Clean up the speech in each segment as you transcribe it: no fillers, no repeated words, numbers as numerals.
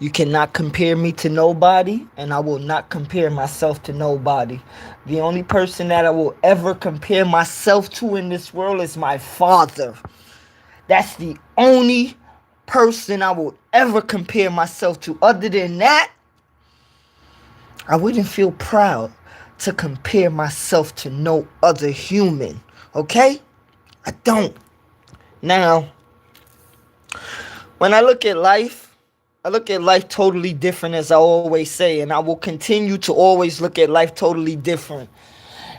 You cannot compare me to nobody, and I will not compare myself to nobody. The only person that I will ever compare myself to in this world is my father. That's the only person I will ever compare myself to. Other than that, I wouldn't feel proud to compare myself to no other human. Okay? I don't. Now, when I look at life totally different, as I always say, and I will continue to always look at life totally different.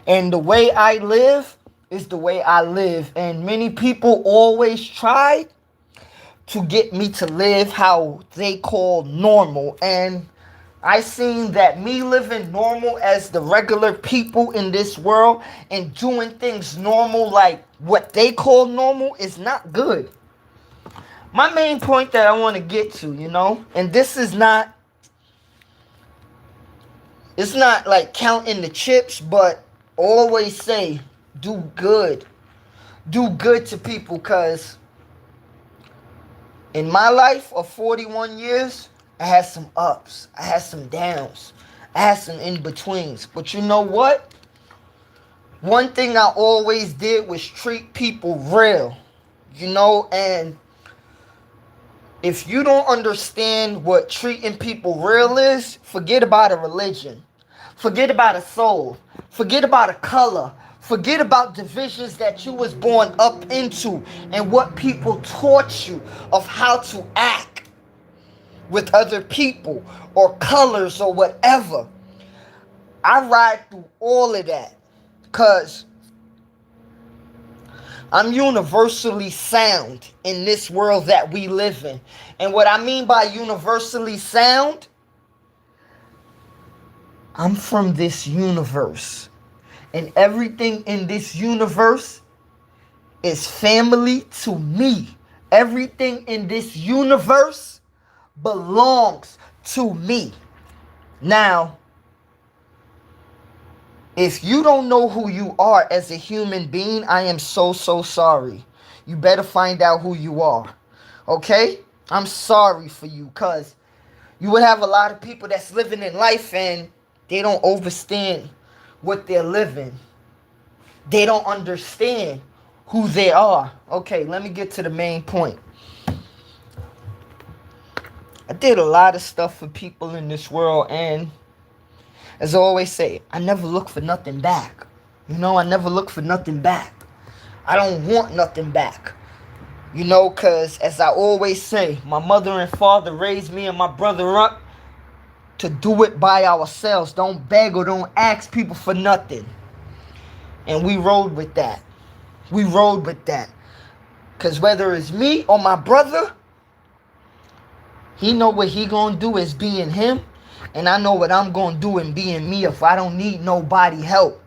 And the way I live is the way I live. And many people always try to get me to live how they call normal. And I seen that me living normal as the regular people in this world and doing things normal like what they call normal is not good. My main point that I want to get to, and this is not, it's not like counting the chips, but always say do good. Do good to people, because in my life of 41 years, I had some ups, I had some downs, I had some in-betweens. But you know what? One thing I always did was treat people real, and if you don't understand what treating people real is, forget about a religion. Forget about a soul. Forget about a color. Forget about divisions that you was born up into and what people taught you of how to act with other people or colors or whatever. I ride through all of that because I'm universally sound in this world that we live in. And what I mean by universally sound, I'm from this universe. And everything in this universe is family to me. Everything in this universe belongs to me. Now, if you don't know who you are as a human being, I am so, so sorry. You better find out who you are. Okay? I'm sorry for you, because you would have a lot of people that's living in life and they don't understand what they're living. They don't understand who they are. Okay, let me get to the main point. I did a lot of stuff for people in this world, and as I always say, I never look for nothing back. I never look for nothing back. I don't want nothing back. Because as I always say, my mother and father raised me and my brother up to do it by ourselves. Don't beg or don't ask people for nothing. And we rode with that. We rode with that. Because whether it's me or my brother, he know what he gonna do is being him. And I know what I'm gonna do in being me if I don't need nobody help.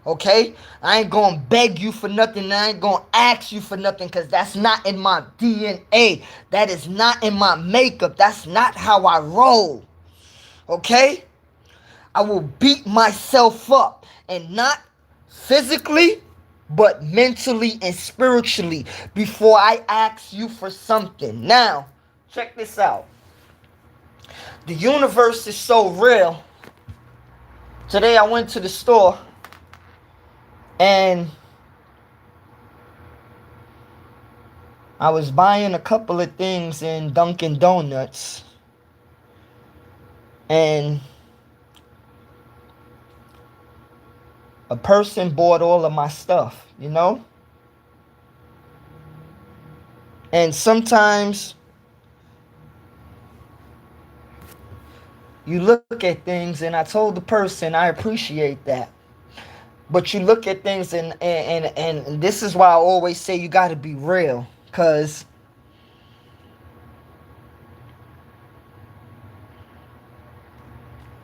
Okay? I ain't gonna beg you for nothing. I ain't gonna ask you for nothing, because that's not in my DNA. That is not in my makeup. That's not how I roll. Okay? I will beat myself up, and not physically, but mentally and spiritually, before I ask you for something. Now, check this out. The universe is so real. Today I went to the store and I was buying a couple of things in Dunkin' Donuts, and a person bought all of my stuff. And sometimes you look at things, and I told the person I appreciate that. But you look at things, and this is why I always say you got to be real. Because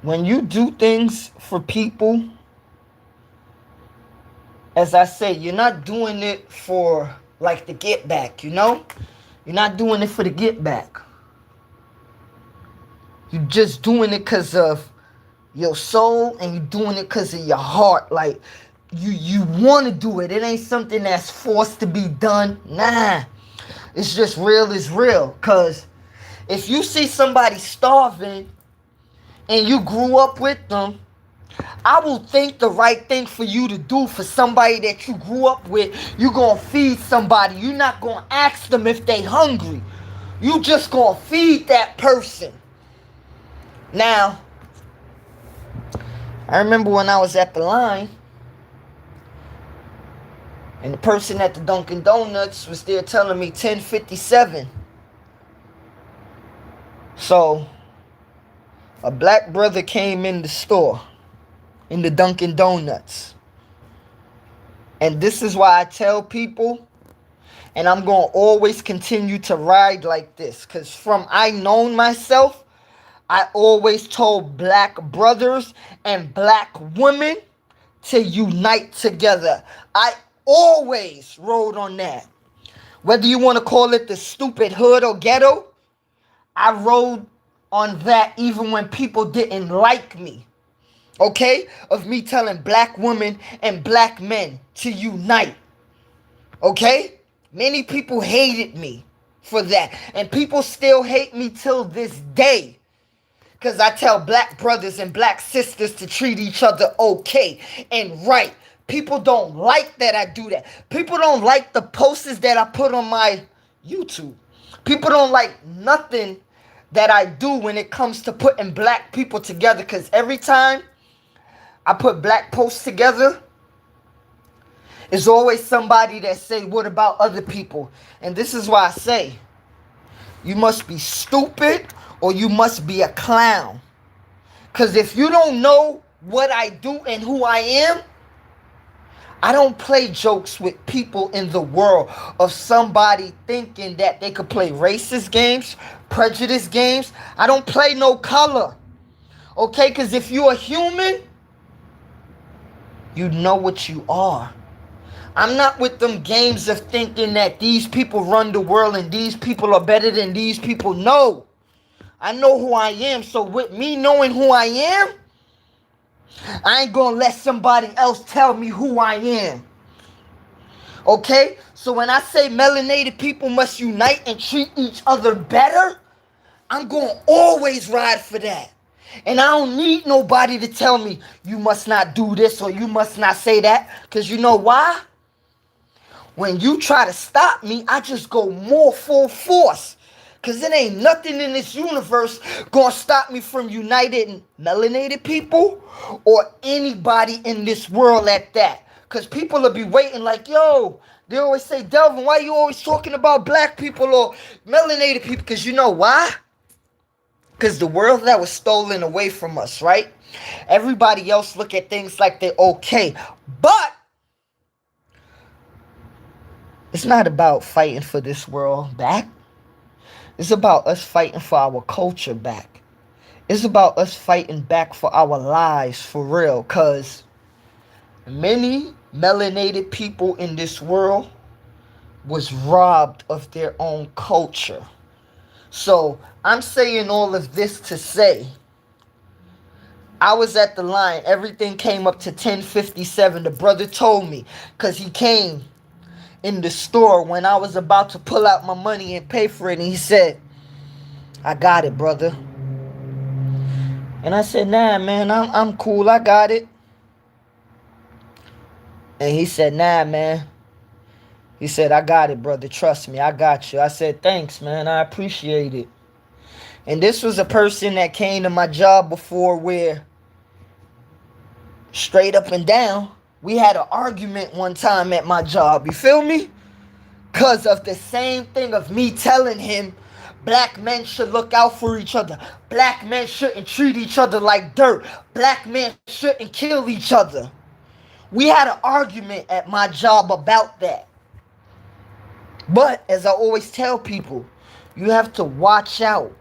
when you do things for people, as I say, you're not doing it for like the get back, You're not doing it for the get back. You're just doing it because of your soul, and you're doing it because of your heart. Like, you want to do it. It ain't something that's forced to be done. Nah. It's just real is real. Because If you see somebody starving and you grew up with them, I will think the right thing for you to do for somebody that you grew up with. You gonna feed somebody. You're not gonna ask them if they hungry. You just gonna feed that person. Now, I remember when I was at the line, and the person at the Dunkin' Donuts was there telling me 10:57. So, a black brother came in the store, in the Dunkin' Donuts. And this is why I tell people, and I'm going to always continue to ride like this. Because from I known myself, I always told black brothers and black women to unite together. I always rode on that. Whether you want to call it the stupid hood or ghetto, I rode on that even when people didn't like me. Okay? Of me telling black women and black men to unite. Okay? Many people hated me for that. And people still hate me till this day. Because I tell black brothers and black sisters to treat each other okay and right. People don't like that I do that. People don't like the posters that I put on my YouTube. People don't like nothing that I do when it comes to putting black people together. Because every time I put black posts together, there's always somebody that say, what about other people? And this is why I say, you must be stupid or you must be a clown. Because if you don't know what I do and who I am, I don't play jokes with people in the world of somebody thinking that they could play racist games, prejudice games. I don't play no color. Okay? Because if you're a human, you know what you are. I'm not with them games of thinking that these people run the world and these people are better than these people. No. I know who I am. So with me knowing who I am, I ain't gonna let somebody else tell me who I am. Okay? So when I say melanated people must unite and treat each other better, I'm gonna always ride for that. And I don't need nobody to tell me you must not do this or you must not say that. Because you know why? When you try to stop me, I just go more full force. Because it ain't nothing in this universe going to stop me from united melanated people or anybody in this world at that. Because people will be waiting like, yo, they always say, Delvin, why you always talking about black people or melanated people? Because you know why? Because the world that was stolen away from us, right? Everybody else look at things like they're okay. But it's not about fighting for this world back. It's about us fighting for our culture back. It's about us fighting back for our lives for real. Because many melanated people in this world was robbed of their own culture. So I'm saying all of this to say, I was at the line. Everything came up to 10:57. The brother told me because he came in the store when I was about to pull out my money and pay for it. And he said, I got it, brother. And I said, nah, man, I'm cool. I got it. And he said, nah, man. He said, I got it, brother. Trust me. I got you. I said, thanks, man. I appreciate it. And this was a person that came to my job before where straight up and down, we had an argument one time at my job. You feel me? Because of the same thing of me telling him black men should look out for each other. Black men shouldn't treat each other like dirt. Black men shouldn't kill each other. We had an argument at my job about that. But as I always tell people, you have to watch out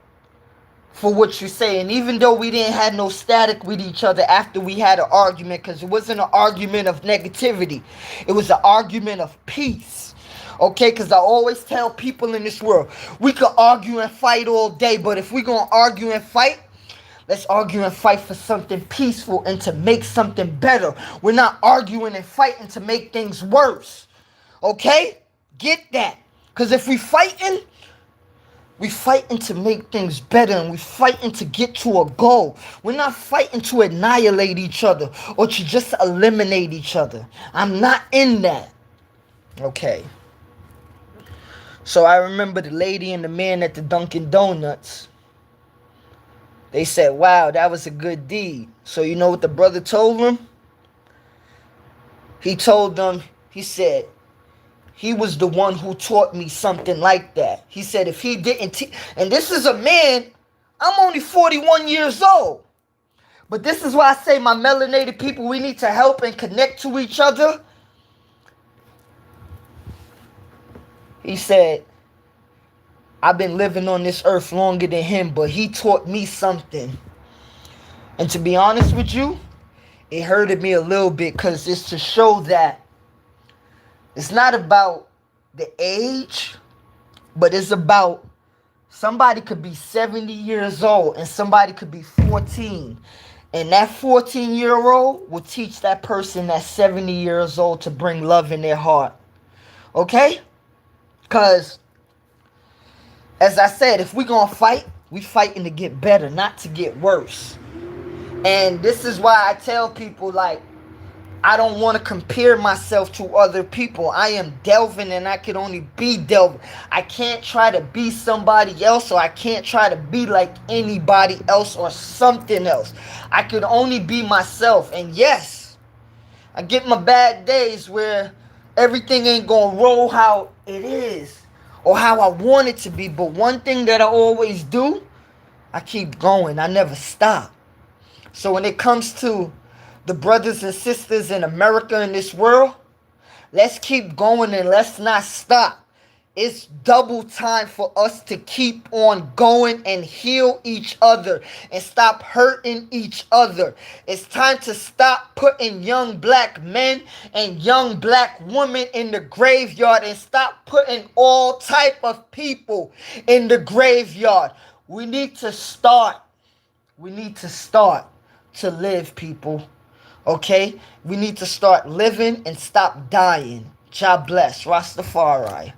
for what you say. And even though we didn't have no static with each other after we had an argument, because it wasn't an argument of negativity, it was an argument of peace. Okay, because I always tell people in this world, we could argue and fight all day, but if we're going to argue and fight, let's argue and fight for something peaceful and to make something better. We're not arguing and fighting to make things worse. Okay? Get that. Because if we fighting, We fighting to make things better, and we fighting to get to a goal. We're not fighting to annihilate each other or to just eliminate each other. I'm not in that. Okay. So I remember the lady and the man at the Dunkin' Donuts. They said, wow, that was a good deed. So you know what the brother told them? He told them, he said, he was the one who taught me something like that. He said if he didn't teach, and this is a man, I'm only 41 years old. But this is why I say, my melanated people, we need to help and connect to each other. He said, I've been living on this earth longer than him, but he taught me something. And to be honest with you, it hurted me a little bit, because it's to show that it's not about the age, but it's about somebody could be 70 years old and somebody could be 14. And that 14-year-old will teach that person that's 70 years old to bring love in their heart. Okay? Because, as I said, if we're going to fight, we fighting to get better, not to get worse. And this is why I tell people, like, I don't want to compare myself to other people. I am Delvin, and I can only be Delvin. I can't try to be somebody else, or I can't try to be like anybody else or something else. I can only be myself. And yes, I get my bad days where everything ain't going to roll how it is or how I want it to be. But one thing that I always do, I keep going. I never stop. So when it comes to the brothers and sisters in America, in this world, let's keep going and let's not stop. It's double time for us to keep on going and heal each other and stop hurting each other. It's time to stop putting young black men and young black women in the graveyard and stop putting all type of people in the graveyard. We need to start. We need to start to live, people. Okay? We need to start living and stop dying. God bless. Rastafari.